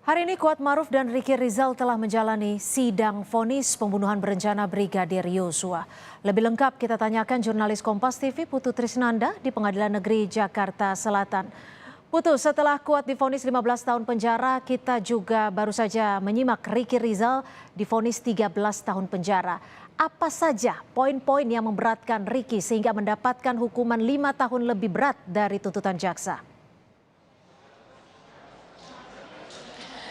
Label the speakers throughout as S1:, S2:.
S1: Hari ini Kuatmaruf dan Ricky Rizal telah menjalani sidang vonis pembunuhan berencana Brigadir Yosua. Lebih lengkap kita tanyakan jurnalis Kompas TV Putu Trisnanda di Pengadilan Negeri Jakarta Selatan. Putu, setelah Kuat divonis 15 tahun penjara, kita juga baru saja menyimak Ricky Rizal divonis 13 tahun penjara. Apa saja poin-poin yang memberatkan Ricky sehingga mendapatkan hukuman 5 tahun lebih berat dari tuntutan jaksa?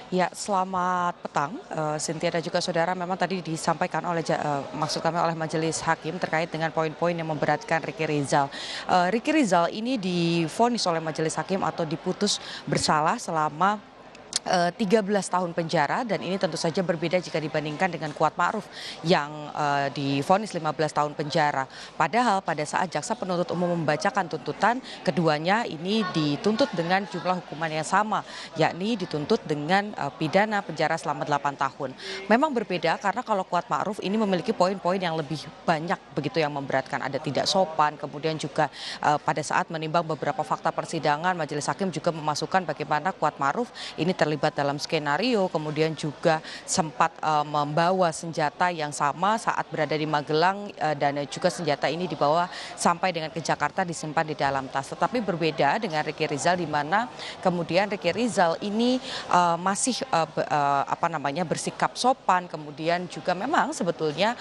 S2: Ya, selamat petang, Cynthia dan juga saudara. Memang tadi disampaikan oleh maksud kami oleh majelis hakim terkait dengan poin-poin yang memberatkan Ricky Rizal. Ricky Rizal ini divonis oleh majelis hakim atau diputus bersalah selama 13 tahun penjara, dan ini tentu saja berbeda jika dibandingkan dengan Kuatmaruf yang divonis 15 tahun penjara. Padahal pada saat jaksa penuntut umum membacakan tuntutan, keduanya ini dituntut dengan jumlah hukuman yang sama, yakni dituntut dengan pidana penjara selama 8 tahun. Memang berbeda karena kalau Kuatmaruf ini memiliki poin-poin yang lebih banyak begitu yang memberatkan, ada tidak sopan, kemudian juga pada saat menimbang beberapa fakta persidangan, majelis hakim juga memasukkan bagaimana Kuatmaruf ini terlibat dalam skenario, kemudian juga sempat membawa senjata yang sama saat berada di Magelang, dan juga senjata ini dibawa sampai dengan ke Jakarta disimpan di dalam tas. Tetapi berbeda dengan Ricky Rizal di mana kemudian Ricky Rizal ini masih bersikap sopan, kemudian juga memang sebetulnya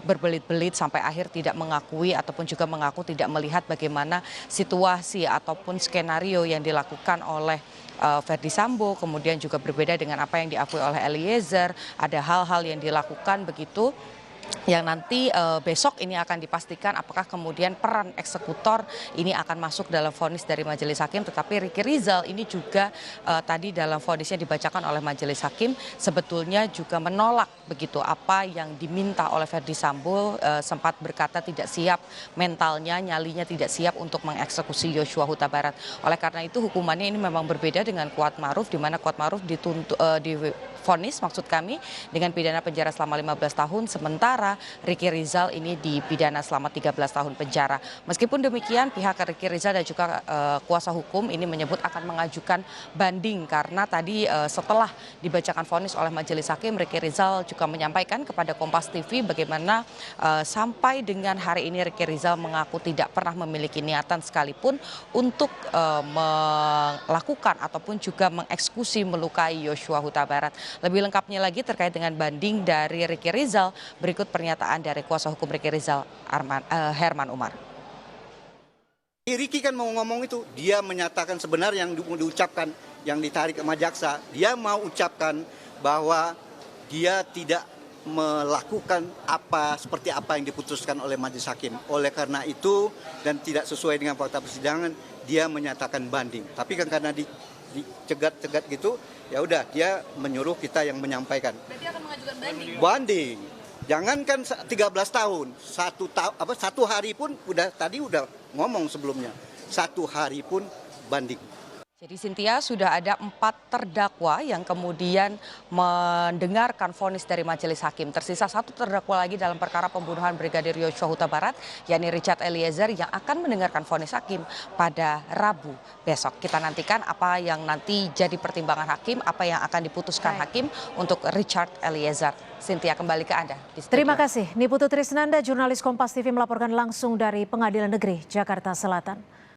S2: berbelit-belit sampai akhir tidak mengakui ataupun juga mengaku tidak melihat bagaimana situasi ataupun skenario yang dilakukan oleh Verdi Sambo, kemudian juga berbeda dengan apa yang diakui oleh Eliezer. Ada hal-hal yang dilakukan begitu yang nanti besok ini akan dipastikan apakah kemudian peran eksekutor ini akan masuk dalam vonis dari majelis hakim. Tetapi Ricky Rizal ini juga tadi dalam vonisnya dibacakan oleh majelis hakim sebetulnya juga menolak begitu apa yang diminta oleh Verdi Sambo, sempat berkata tidak siap mentalnya, nyalinya tidak siap untuk mengeksekusi Yosua Huta Barat. Oleh karena itu hukumannya ini memang berbeda dengan Kuatmaruf, di mana Kuatmaruf divonis maksud kami dengan pidana penjara selama 15 tahun, sementara Ricky Rizal ini dipidana selama 13 tahun penjara. Meskipun demikian, pihak Ricky Rizal dan juga kuasa hukum ini menyebut akan mengajukan banding karena tadi setelah dibacakan vonis oleh majelis hakim, Ricky Rizal juga menyampaikan kepada Kompas TV bagaimana sampai dengan hari ini Ricky Rizal mengaku tidak pernah memiliki niatan sekalipun untuk melakukan ataupun juga mengeksekusi melukai Yosua Huta Barat. Lebih lengkapnya lagi terkait dengan banding dari Ricky Rizal, berikut pernyataan dari kuasa hukum Ricky Rizal, Herman Umar.
S3: Ricky kan mau ngomong itu, dia menyatakan sebenarnya yang diucapkan, yang ditarik sama jaksa, dia mau ucapkan bahwa dia tidak melakukan seperti apa yang diputuskan oleh majelis hakim. Oleh karena itu dan tidak sesuai dengan fakta persidangan, dia menyatakan banding. Tapi kan karena dicegat-cegat gitu, ya udah dia menyuruh kita yang menyampaikan.
S4: Berarti akan mengajukan banding?
S3: Banding. Jangankan 13 tahun, satu hari pun tadi udah ngomong sebelumnya. 1 hari pun banding.
S2: Jadi Cynthia, sudah ada 4 terdakwa yang kemudian mendengarkan vonis dari majelis hakim. Tersisa 1 terdakwa lagi dalam perkara pembunuhan Brigadir Yosua Huta Barat, yakni Richard Eliezer, yang akan mendengarkan vonis hakim pada Rabu besok. Kita nantikan apa yang nanti jadi pertimbangan hakim, apa yang akan diputuskan hakim untuk Richard Eliezer. Cynthia, kembali ke Anda.
S1: Terima kasih. Niputu Trisnanda, jurnalis Kompas TV melaporkan langsung dari Pengadilan Negeri Jakarta Selatan.